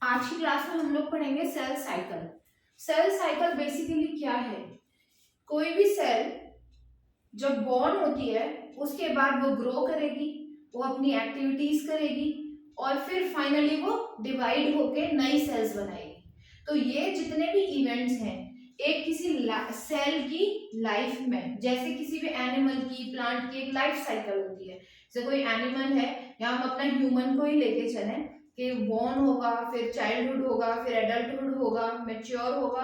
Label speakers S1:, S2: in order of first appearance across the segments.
S1: आज की क्लास में हम लोग पढ़ेंगे cell cycle. Cell cycle basically क्या है? कोई भी सेल जब बॉर्न होती है उसके बाद वो ग्रो करेगी, वो अपनी एक्टिविटीज करेगी और फिर फाइनली वो डिवाइड होके नई सेल्स बनाएगी। तो ये जितने भी इवेंट्स हैं एक किसी सेल की लाइफ में, जैसे किसी भी एनिमल की, प्लांट की एक लाइफ साइकिल होती है। जैसे कोई एनिमल है या हम अपना ह्यूमन को ही लेके चलें कि बॉर्न होगा, फिर चाइल्डहुड होगा, फिर एडल्टहुड होगा, मैच्योर होगा,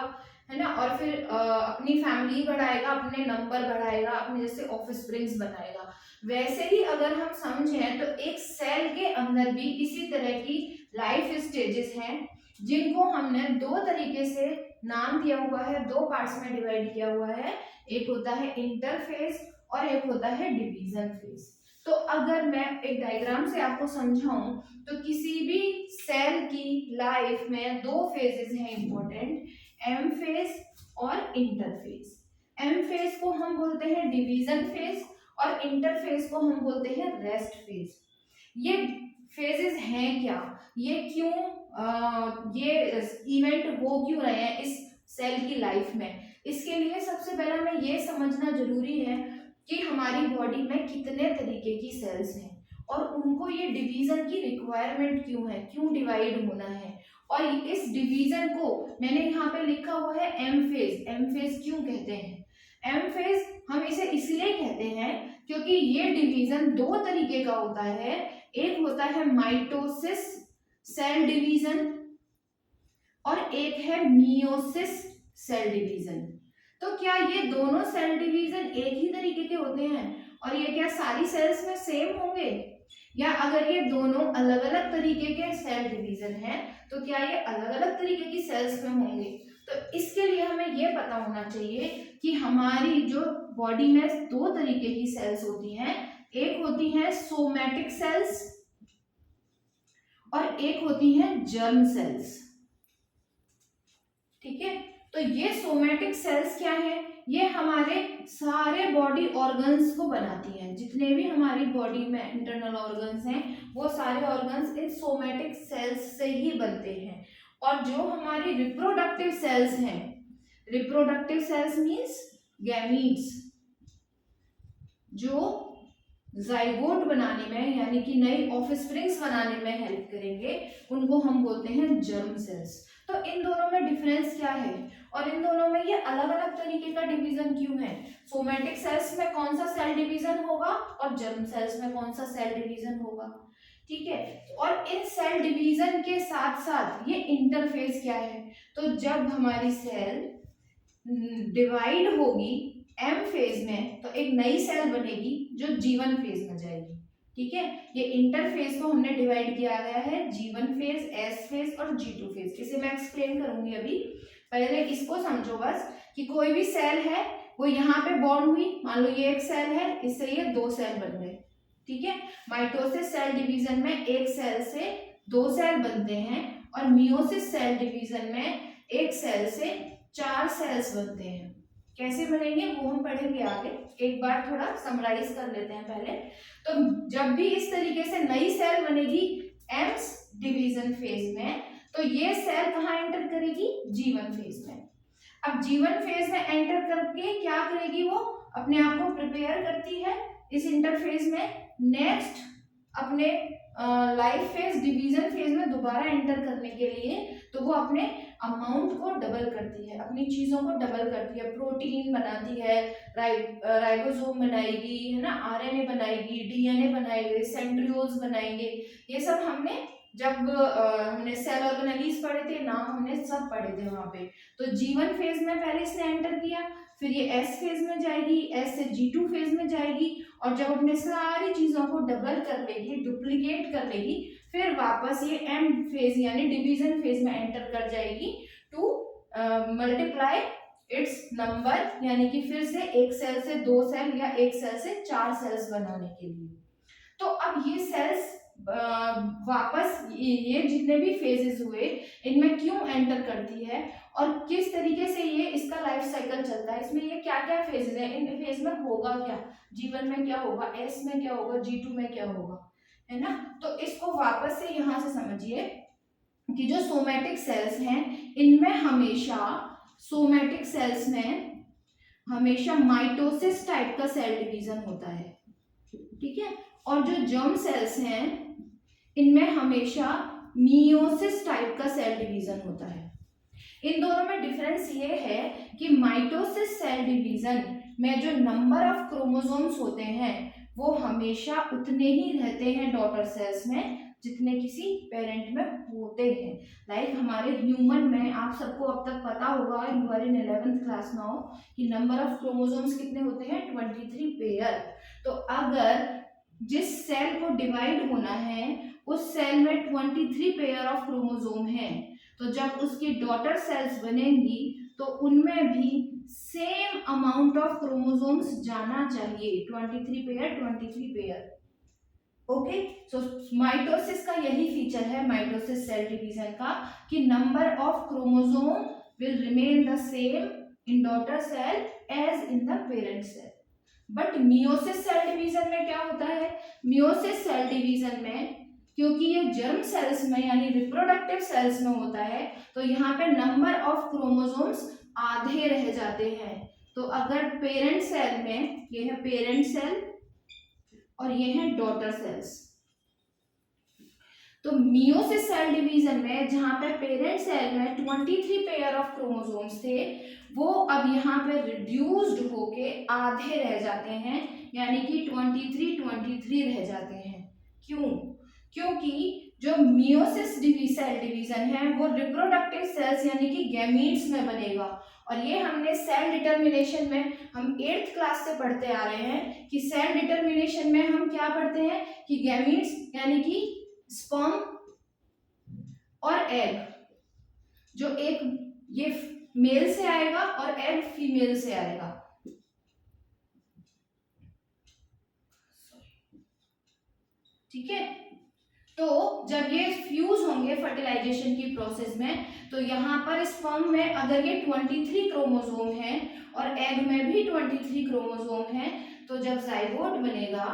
S1: है ना, और फिर अपनी फैमिली बढ़ाएगा, अपने नंबर बढ़ाएगा, अपने जैसे ऑफिस स्प्रिंग्स बनाएगा। वैसे ही अगर हम समझें तो एक सेल के अंदर भी इसी तरह की लाइफ स्टेजेस हैं जिनको हमने दो तरीके से नाम दिया हुआ है, दो पार्ट्स में डिवाइड किया हुआ है। एक होता है इंटरफेज और एक होता है डिवीजन फेज। तो अगर मैं एक डायग्राम से आपको समझाऊं तो किसी भी सेल की लाइफ में दो फेजेस हैं इंपॉर्टेंट, एम फेज और इंटरफेज। एम फेज को हम बोलते हैं डिवीजन फेज और इंटरफेज को हम बोलते हैं रेस्ट फेज। ये फेजेस हैं क्या, ये क्यों ये इवेंट हो क्यों रहे हैं इस सेल की लाइफ में, इसके लिए सबसे पहले हमें ये समझना जरूरी है कि हमारी बॉडी में कितने तरीके की सेल्स हैं और उनको ये डिवीजन की रिक्वायरमेंट क्यों है, क्यों डिवाइड होना है। और इस डिवीजन को मैंने यहाँ पे लिखा हुआ है एम फेज। एम फेज क्यों कहते हैं? एम फेज हम इसे इसलिए कहते हैं क्योंकि ये डिवीजन दो तरीके का होता है। एक होता है माइटोसिस सेल डिवीजन और एक है मियोसिस सेल डिवीजन। तो क्या ये दोनों सेल डिवीजन एक ही तरीके के होते हैं और ये क्या सारी सेल्स में सेम होंगे, या अगर ये दोनों अलग अलग तरीके के सेल डिवीजन हैं तो क्या ये अलग अलग तरीके की सेल्स में होंगे? तो इसके लिए हमें ये पता होना चाहिए कि हमारी जो बॉडी में दो तरीके की सेल्स होती हैं, एक होती है सोमैटिक सेल्स और एक होती है जर्म सेल्स। ठीक है, तो ये सोमैटिक सेल्स क्या है? ये हमारे सारे बॉडी ऑर्गन्स को बनाती हैं। जितने भी हमारी बॉडी में इंटरनल ऑर्गन्स हैं वो सारे ऑर्गन्स इन सोमैटिक सेल्स से ही बनते हैं। और जो हमारी रिप्रोडक्टिव सेल्स हैं, रिप्रोडक्टिव सेल्स मींस गैमीट्स, जो जाइगोट बनाने में यानी कि नई ऑफस्प्रिंग्स बनाने में हेल्प करेंगे, उनको हम बोलते हैं जर्म सेल्स। तो इन दोनों में डिफरेंस क्या है और इन दोनों में ये अलग अलग तरीके का डिवीजन क्यों है? सोमैटिक सेल्स में कौन सा सेल डिवीजन होगा और जर्म सेल्स में कौन सा सेल डिवीजन होगा? ठीक है, और इन सेल डिवीजन के साथ साथ ये इंटरफेज क्या है? तो जब हमारी सेल डिवाइड होगी एम फेज में तो एक नई सेल बनेगी जो जीवन फेज में जाएगी। ठीक है, ये इंटरफेज को हमने डिवाइड किया गया है जीवन फेज, एस फेज और G2 फेज। इसे मैं एक्सप्लेन करूंगी अभी, पहले इसको समझो बस कि कोई भी सेल है वो यहाँ पे बॉर्न हुई, मान लो ये एक सेल है, इससे ये दो सेल बन गए। ठीक है, माइटोसिस सेल डिवीजन में एक सेल से दो सेल बनते हैं और मियोसिस सेल डिवीजन में एक सेल से चार सेल्स बनते हैं। कैसे बनेंगे वो हम पढ़ेंगे आगे, एक बार थोड़ा समराइज कर लेते हैं पहले। तो जब भी इस तरीके से नई सेल बनेगी एम्स डिवीजन फेज में, तो ये सेल कहाँ एंटर करेगी? जीवन फेज में। अब जीवन फेज में एंटर करके क्या करेगी? वो अपने आप को प्रिपेयर करती है इस इंटरफेज में नेक्स्ट अपने लाइफ फेज डिवीजन फेज में दोबारा एंटर करने के लिए। तो वो अपने अमाउंट को डबल करती है, अपनी चीजों को डबल करती है, प्रोटीन बनाती है, राइबोसोम बनाएगी, है ना, आरएनए बनाएगी, डीएनए बनाएगी, सेंट्रियोल्स बनाएंगे। ये सब हमने जब हमने सेल ऑर्गेनेलीज पढ़े थे, नाम हमने सब पढ़े थे वहां पे। तो जीवन फेज में पहले इसने एंटर किया, फिर ये एस फेज में जाएगी, एस से G2 फेज में जाएगी और जब अपने सारी चीजों को डबल कर लेगी, डुप्लीकेट कर लेगी, फिर वापस ये एम फेज यानी डिवीजन फेज में एंटर कर जाएगी टू मल्टीप्लाई इट्स नंबर, यानी कि फिर से एक सेल से दो सेल या एक सेल से चार सेल्स बनाने के लिए। तो अब ये सेल्स वापस ये जितने भी फेजेस हुए इनमें क्यों एंटर करती है और किस तरीके से ये इसका लाइफ साइकिल चलता है, इसमें ये क्या क्या फेजेस है, इन फेज में होगा क्या, जीवन में क्या होगा, एस में क्या होगा, G2 में क्या होगा, है ना। तो इसको वापस से यहाँ से समझिए कि जो सोमैटिक सेल्स हैं इनमें हमेशा, सोमैटिक सेल्स में हमेशा माइटोसिस टाइप का सेल डिवीजन होता है, ठीक है। और जो जर्म सेल्स हैं इनमें हमेशा मियोसिस टाइप का सेल डिवीजन होता है। इन दोनों में डिफरेंस ये है कि माइटोसिस सेल डिवीजन में जो नंबर ऑफ क्रोमोसोम्स होते हैं वो हमेशा उतने ही रहते हैं डॉटर सेल्स में जितने किसी पेरेंट में होते हैं। लाइक हमारे ह्यूमन में आप सबको अब तक पता होगा, you are in 11th class now, कि नंबर ऑफ क्रोमोसोम्स कितने होते हैं, 23 पेयर। तो अगर जिस सेल को डिवाइड होना है उस सेल में 23 पेयर ऑफ क्रोमोसोम है, तो जब उसकी डॉटर सेल्स बनेंगी तो उनमें भी सेम अमाउंट ऑफ क्रोमोसोम्स जाना चाहिए, 23 pair 23 pair. Okay, so mitosis का यही फीचर है, माइटोसिस सेल डिवीजन का, कि number of chromosome will remain the same in daughter cell as in the parent cell. But meiosis cell division में क्या होता है, मियोसिस सेल डिवीजन में क्योंकि ये जर्म सेल्स में यानी रिप्रोडक्टिव सेल्स में होता है तो यहाँ पे नंबर ऑफ क्रोमोसोम्स आधे रह जाते हैं। तो अगर पेरेंट सेल में, ये है पेरेंट सेल और ये है डॉटर सेल्स, तो मियोसिस सेल डिवीजन में जहां पे पेरेंट सेल में 23 पेयर ऑफ क्रोमोसोम्स थे वो अब यहाँ पे रिड्यूस्ड होके आधे रह जाते हैं, यानी कि 23 रह जाते हैं। क्यों? क्योंकि जो मियोसिस सेल डिवीजन है वो रिप्रोडक्टिव सेल्स यानी कि गैमीट्स में बनेगा। और ये हमने सेल डिटर्मिनेशन में हम 8th क्लास से पढ़ते आ रहे हैं कि सेल डिटर्मिनेशन में हम क्या पढ़ते हैं कि गैमीट्स यानी कि स्पर्म और एग, जो एक ये मेल से आएगा और एग फीमेल से आएगा। ठीक है, तो जब ये फ्यूज होंगे फर्टिलाइजेशन की प्रोसेस में तो यहाँ पर स्पर्म में अगर ये 23 क्रोमोसोम है और एग में भी 23 क्रोमोसोम है तो जब जाइगोट बनेगा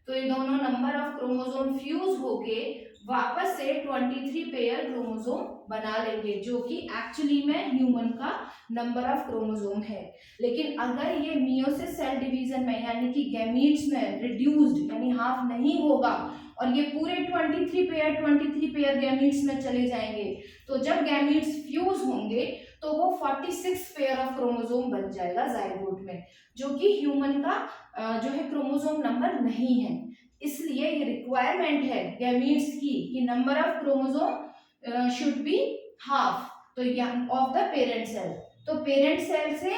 S1: तो ये दोनों नंबर ऑफ क्रोमोसोम फ्यूज होके वापस से 23 पेयर क्रोमोसोम बना लेंगे, जो कि एक्चुअली में ह्यूमन का नंबर ऑफ क्रोमोसोम है। लेकिन अगर ये मियोसिस सेल डिवीजन में यानी कि गैमीट्स में रिड्यूस्ड यानी हाफ नहीं होगा और ये पूरे 23 पेयर गैमीट्स में चले जाएंगे तो जब गैमीट्स फ्यूज होंगे तो वो 46 पेयर ऑफ क्रोमोसोम बन जाएगा जाइगोट में, जो कि ह्यूमन का जो है क्रोमोसोम नंबर नहीं है। इसलिए ये रिक्वायरमेंट है गैमीट्स की कि number of chromosome should be half तो ऑफ द पेरेंट सेल। तो पेरेंट सेल से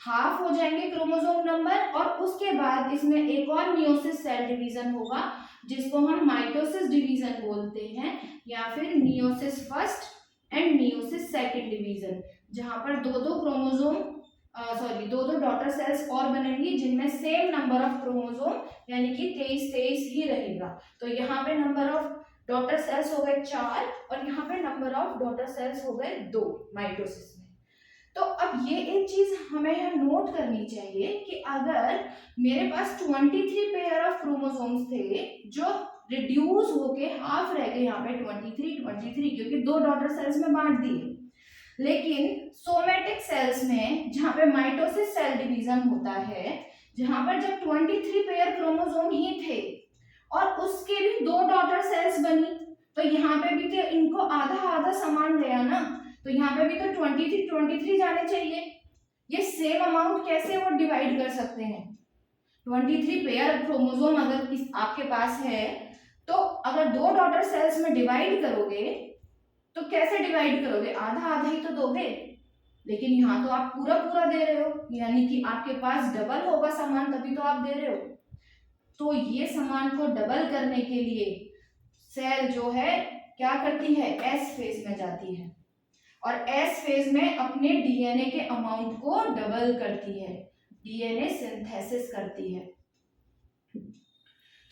S1: हाफ हो जाएंगे क्रोमोसोम नंबर और उसके बाद इसमें एक और मियोसिस सेल डिवीजन होगा जिसको हम माइटोसिस डिवीजन बोलते हैं या फिर meiosis first and meiosis second division, जहां पर दो दो डॉटर सेल्स और बनेंगी जिनमें सेम नंबर ऑफ क्रोमोसोम यानी कि 23 ही रहेगा। तो यहाँ पे नंबर ऑफ डॉटर सेल्स हो गए 4 और यहाँ पे नंबर ऑफ डॉटर सेल्स हो गए 2 माइटोसिस में। तो अब ये एक चीज हमें यहाँ नोट करनी चाहिए कि अगर मेरे पास 23 पेयर ऑफ क्रोमोसोम्स थे जो रिड्यूस होके हाफ रह गए यहाँ पे 23 क्योंकि 2 डॉटर सेल्स में बांट दिए, लेकिन सोमैटिक सेल्स में जहां पे माइटोसिस सेल डिवीजन होता है जहां पर जब 23 पेयर क्रोमोसोम ही थे और उसके भी 2 डॉटर सेल्स बनी तो यहाँ पे भी तो इनको आधा आधा समान गया ना, तो यहाँ पे भी तो 23 जाने चाहिए। ये सेम अमाउंट कैसे वो डिवाइड कर सकते हैं? 23 पेयर क्रोमोसोम अगर आपके पास है तो अगर 2 डॉटर सेल्स में डिवाइड करोगे तो कैसे डिवाइड करोगे? आधा आधा ही तो दोगे, लेकिन यहाँ तो आप पूरा पूरा दे रहे हो यानी कि आपके पास डबल होगा सामान तभी तो आप दे रहे हो। तो ये सामान को डबल करने के लिए सेल जो है क्या करती है, एस फेज में जाती है और एस फेज में अपने डीएनए के अमाउंट को डबल करती है, डीएनए सिंथेसिस करती है।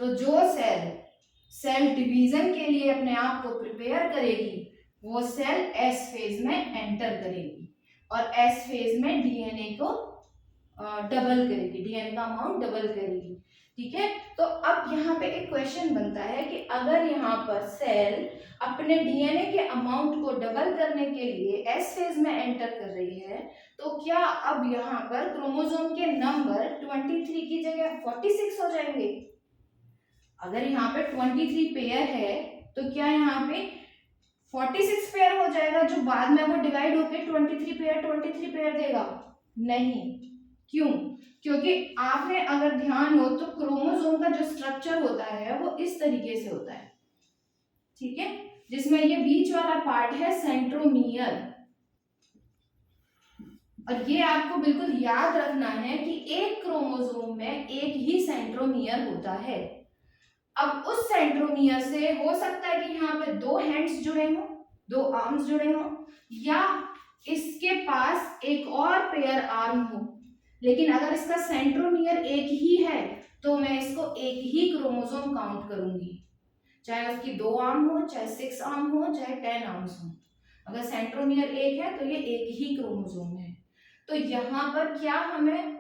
S1: तो जो सेल डिवीजन के लिए अपने आप को प्रिपेयर करेगी वो सेल एस फेज में एंटर करेगी और एस फेज में डीएनए को डबल करेगी, डीएनए का अमाउंट डबल करेगी। ठीक है। तो अब यहाँ पे एक क्वेश्चन बनता है कि अगर यहाँ पर सेल अपने डीएनए के अमाउंट को डबल करने के लिए एस फेज में एंटर कर रही है, तो क्या अब यहाँ पर क्रोमोसोम के नंबर 23 की जगह 46 हो जाएंगे? अगर यहाँ पे 23 पेयर है तो क्या यहाँ पे 46 पेयर हो जाएगा, जो बाद में वो डिवाइड होके 23 पेयर देगा? नहीं। क्यों? क्योंकि आपने अगर ध्यान हो तो क्रोमोसोम का जो स्ट्रक्चर होता है वो इस तरीके से होता है, ठीक है, जिसमें ये बीच वाला पार्ट है सेंट्रोमियर। और ये आपको बिल्कुल याद रखना है कि एक क्रोमोसोम में एक ही सेंट्रोमियर होता है। अब उस सेंट्रोमियर से हो सकता है कि यहाँ पे 2 हैंड्स जुड़े हों, 2 आर्म्स जुड़े हों, या इसके पास एक और पेयर आर्म हो, लेकिन अगर इसका सेंट्रोमियर एक ही है तो मैं इसको एक ही क्रोमोसोम काउंट करूंगी, चाहे उसकी 2 आर्म हो, चाहे 6 आर्म हो, चाहे 10 आर्म्स हो। अगर सेंट्रोमियर एक है तो ये एक ही क्रोमोसोम है। तो यहाँ पर क्या हमें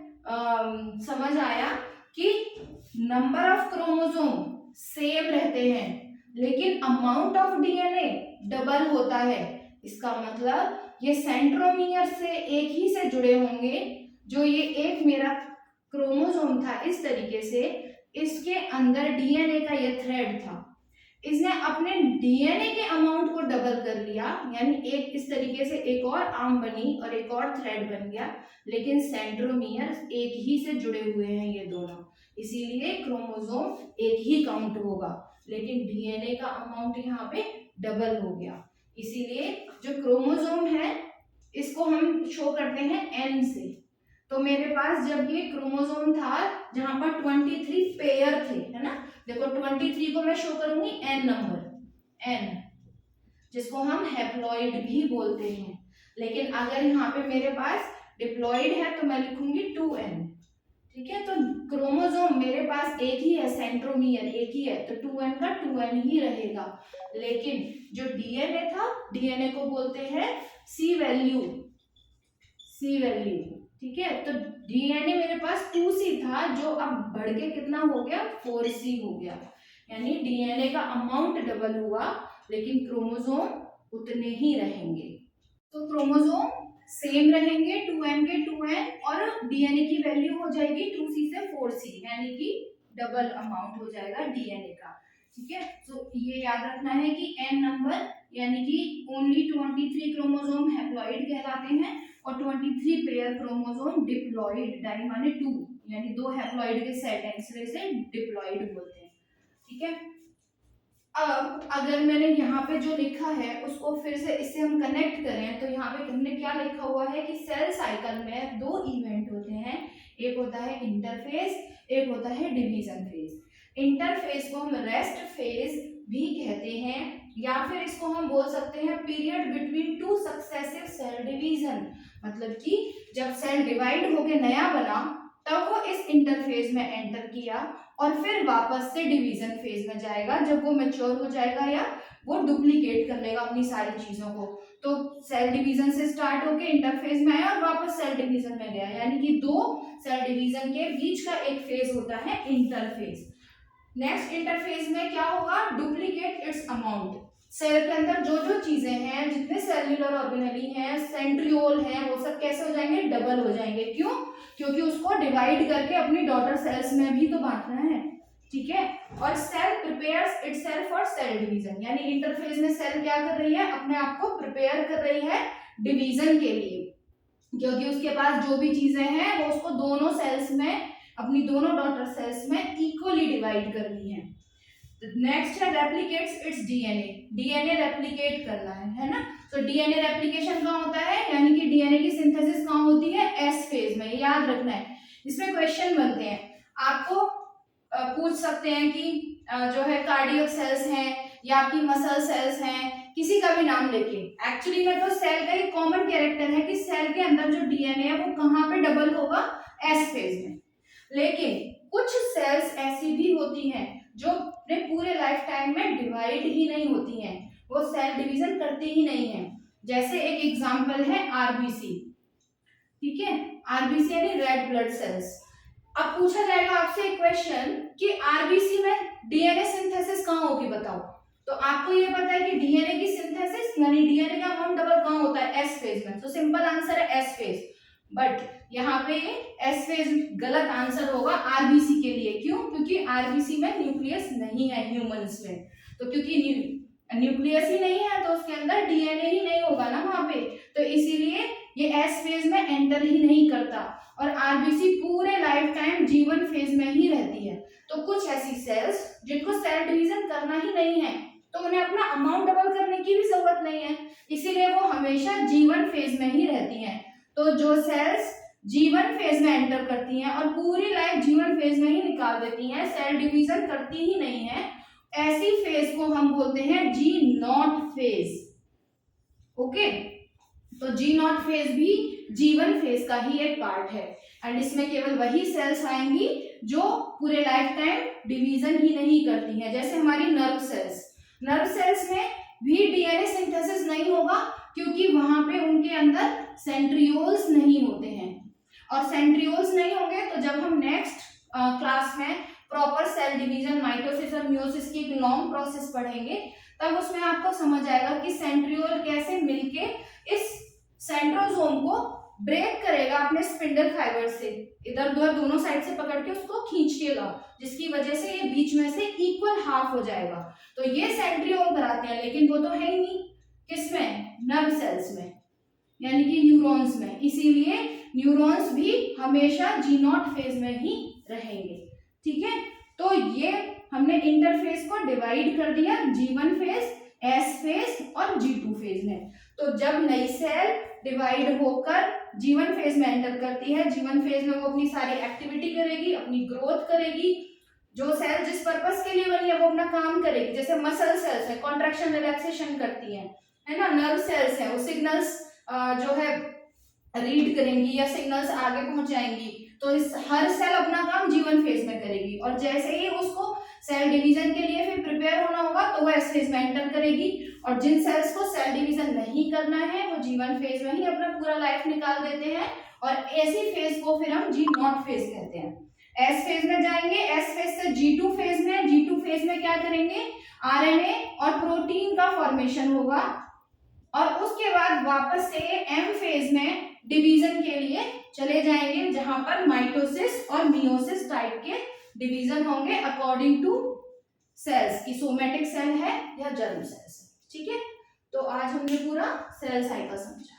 S1: समझ आया कि नंबर ऑफ क्रोमोसोम सेम रहते हैं लेकिन अमाउंट ऑफ डीएनए डबल होता है। इसका मतलब ये सेंट्रोमियर से एक ही से जुड़े होंगे, जो ये एक मेरा क्रोमोसोम था इस तरीके से, इसके अंदर डीएनए का ये थ्रेड था, इसने अपने डीएनए के अमाउंट को डबल कर लिया, यानी एक इस तरीके से एक और आर्म बनी और एक और थ्रेड बन गया, लेकिन सेंट्रोमियर एक ही से जुड़े हुए हैं ये दोनों, इसीलिए क्रोमोसोम एक ही काउंट होगा, लेकिन डीएनए का अमाउंट यहाँ पे डबल हो गया। इसीलिए जो क्रोमोसोम है इसको हम शो करते हैं एन से। तो मेरे पास जब ये क्रोमोसोम था जहां पर 23 पेयर थे, है ना, देखो 23 को मैं शो करूंगी एन नंबर, एन, जिसको हम हैप्लॉइड भी बोलते हैं। लेकिन अगर यहाँ पे मेरे पास डिप्लॉइड है तो मैं लिखूंगी 2n, ठीक है। तो क्रोमोसोम मेरे पास एक ही है, सेंट्रोमियर एक ही है, तो 2n का 2n ही रहेगा। लेकिन जो डीएनए था, डीएनए को बोलते हैं सी वैल्यू, सी वैल्यू, ठीक है। तो डीएनए मेरे पास 2c था, जो अब बढ़ के कितना हो गया, 4c हो गया, यानी डीएनए का अमाउंट डबल हुआ लेकिन क्रोमोसोम उतने ही रहेंगे। तो क्रोमोसोम सेम रहेंगे 2n के 2n, और डीएनए की वैल्यू हो जाएगी 2c से 4c, यानी कि डबल अमाउंट हो जाएगा डीएनए का, ठीक है। तो ये याद रखना है कि n नंबर यानी कि ओनली 23 क्रोमोसोम हैप्लॉइड कहलाते हैं और 23 पेयर क्रोमोसोम डिप्लॉइड, डाई माने 2, यानी 2 हैप्लॉइड के सेट हैं, इसलिए इसे डिप्लॉइड बोलते हैं, ठीक है। अब अगर मैंने यहाँ पे जो लिखा है उसको फिर से इससे हम कनेक्ट करें तो यहाँ पे हमने क्या लिखा हुआ है कि सेल साइकिल में 2 इवेंट होते हैं, एक होता है इंटरफेज, एक होता है डिवीजन फेज। इंटरफेज को हम रेस्ट फेज भी कहते हैं, या फिर इसको हम बोल सकते हैं period between 2 successive cell division, मतलब कि जब सेल डिवाइड होके नया बना तब वो इस इंटरफेज में एंटर किया और फिर वापस से डिवीजन फेज में जाएगा जब वो मैच्योर हो जाएगा या वो डुप्लीकेट कर लेगा अपनी सारी चीजों को। तो सेल डिवीजन से स्टार्ट होके इंटरफेज में आया और वापस सेल डिवीजन में गया, यानी कि 2 सेल डिवीजन के बीच का एक फेज होता है इंटरफेज। नेक्स्ट इंटरफेज में क्या होगा, डुप्लीकेट इट्स अमाउंट, सेल के अंदर जो जो चीजें हैं, जितने सेल्यूलर ऑर्गेनेली हैं, सेंट्रियोल हैं, वो सब कैसे हो जाएंगे, डबल हो जाएंगे। क्यों? क्योंकि उसको डिवाइड करके अपनी डॉटर सेल्स में भी तो बांटना है, ठीक है। और cell prepares itself for cell division, यानी इंटरफेज में सेल क्या कर रही है, अपने आप को प्रिपेयर कर रही है डिवीजन के लिए, क्योंकि उसके पास जो भी चीजें हैं वो उसको दोनों सेल्स में, अपनी दोनों डॉटर सेल्स में इक्वली डिवाइड करनी है। नेक्स्ट है replicates it's DNA, DNA replicate करना है ना। तो डीएनए रेप्लिकेशन कहाँ होता है, यानी कि डीएनए की सिंथेसिस कहाँ होती है, एस फेज में, याद रखना है। इसमें क्वेश्चन बनते हैं, आपको पूछ सकते हैं कि जो है कार्डियक सेल्स हैं या आपकी मसल सेल्स हैं, किसी का भी नाम लेके, एक्चुअली में तो सेल का एक कॉमन कैरेक्टर है कि सेल के अंदर जो डीएनए है वो कहाँ पे डबल होगा, एस फेज में। लेकिन कुछ सेल्स ऐसी भी होती हैं जो अपने पूरे लाइफ टाइम में डिवाइड ही नहीं होती हैं, वो सेल डिवीजन करती ही नहीं है। जैसे एक एग्जांपल है आरबीसी, ठीक है, आरबीसी यानी रेड ब्लड सेल्स। अब पूछा जाएगा आपसे एक क्वेश्चन कि आरबीसी में डीएनए सिंथेसिस कहाँ होगी बताओ। तो आपको ये पता है कि डीएनए की सिंथेसिस यानी डीएनए का अमाउंट डबल कहाँ होता है, एस फेज में। तो सिंपल आंसर है एस फेज, बट यहाँ पे एस फेज गलत आंसर होगा आरबीसी के लिए। क्यों? क्योंकि आरबीसी में न्यूक्लियस नहीं है ह्यूमंस में। तो क्योंकि न्यूक्लियस ही नहीं है तो उसके अंदर डीएनए ही नहीं होगा ना वहां पे, तो इसीलिए ये एस फेज में एंटर ही नहीं करता। और आरबीसी पूरे लाइफ टाइम जीवन फेज में ही रहती है। तो कुछ ऐसी सेल्स जिनको सेल डिवीजन करना ही नहीं है तो उन्हें अपना अमाउंट डबल करने की भी जरूरत नहीं है, इसीलिए वो हमेशा जीवन फेज में ही रहती हैं। तो जो सेल्स जीवन फेज में एंटर करती हैं और पूरी लाइफ जीवन फेज में ही निकाल देती हैं, सेल डिवीजन करती ही नहीं है, ऐसी फेज को हम बोलते हैं जी नॉट फेज। ओके, तो जी नॉट फेज भी जीवन फेज का ही एक पार्ट है। एंड इसमें केवल वही सेल्स आएंगी जो पूरे लाइफ टाइम डिवीजन ही नहीं करती हैं, जैसे हमारी नर्व सेल्स। नर्व सेल्स में भी डीएनए सिंथेसिस नहीं होगा क्योंकि वहां पे उनके अंदर सेंट्रियोल्स नहीं होते हैं। और सेंट्रियोल्स नहीं होंगे तो जब हम नेक्स्ट क्लास में प्रॉपर सेल डिवीजन, माइटोसिस और मियोसिस की एक लॉन्ग प्रोसेस पढ़ेंगे, तब उसमें आपको समझ आएगा कि सेंट्रियोल कैसे मिलके इस सेंट्रोसोम को ब्रेक करेगा अपने स्पिंडल फाइबर से, इधर उधर दोनों साइड से पकड़ के उसको खींचेगा, जिसकी वजह से ये बीच में से इक्वल हाफ हो जाएगा। तो ये सेंट्रियोल कराते हैं, लेकिन वो तो है ही नहीं किसमें, नर्व सेल्स में, यानी कि न्यूरॉन्स में। इसीलिए न्यूरॉन्स भी हमेशा जी नॉट फेज में ही रहेंगे। ठीक है, तो ये हमने इंटरफेस को डिवाइड कर दिया G1 फेज, S फेज और G2 फेज में। तो जब नई सेल डिवाइड होकर G1 फेज में एंटर करती है, G1 फेज में वो अपनी सारी एक्टिविटी करेगी, अपनी ग्रोथ करेगी। जो सेल जिस पर्पस के लिए बनी है वो अपना काम करेगी, जैसे मसल सेल्स है कॉन्ट्रैक्शन रिलैक्सेशन करती है ना, नर्व सेल्स है वो सिग्नल्स जो है रीड करेंगी या सिग्नल्स आगे पहुंचाएंगी। तो इस हर सेल अपना काम जीवन फेज में करेगी, और जैसे ही उसको सेल डिवीजन के लिए फिर प्रिपेयर होना होगा तो वो एस फेज में एंटर करेगी। और जिन सेल्स को सेल डिवीजन नहीं करना है वो जीवन फेज में ही अपना पूरा लाइफ निकाल देते हैं, और ऐसी फेज को फिर हम जी नॉट फेज कहते हैं। एस फेज में जाएंगे, एस फेज से G2 फेज में, G2 फेज में क्या करेंगे, आरएनए और प्रोटीन का फॉर्मेशन होगा, और उसके बाद वापस से एम फेज में डिवीजन के लिए चले जाएंगे, जहां पर माइटोसिस और मियोसिस टाइप के डिवीजन होंगे अकॉर्डिंग टू सेल्स की सोमेटिक सेल है या जर्म सेल्स है। ठीक है, तो आज हमने पूरा सेल साइकिल समझा।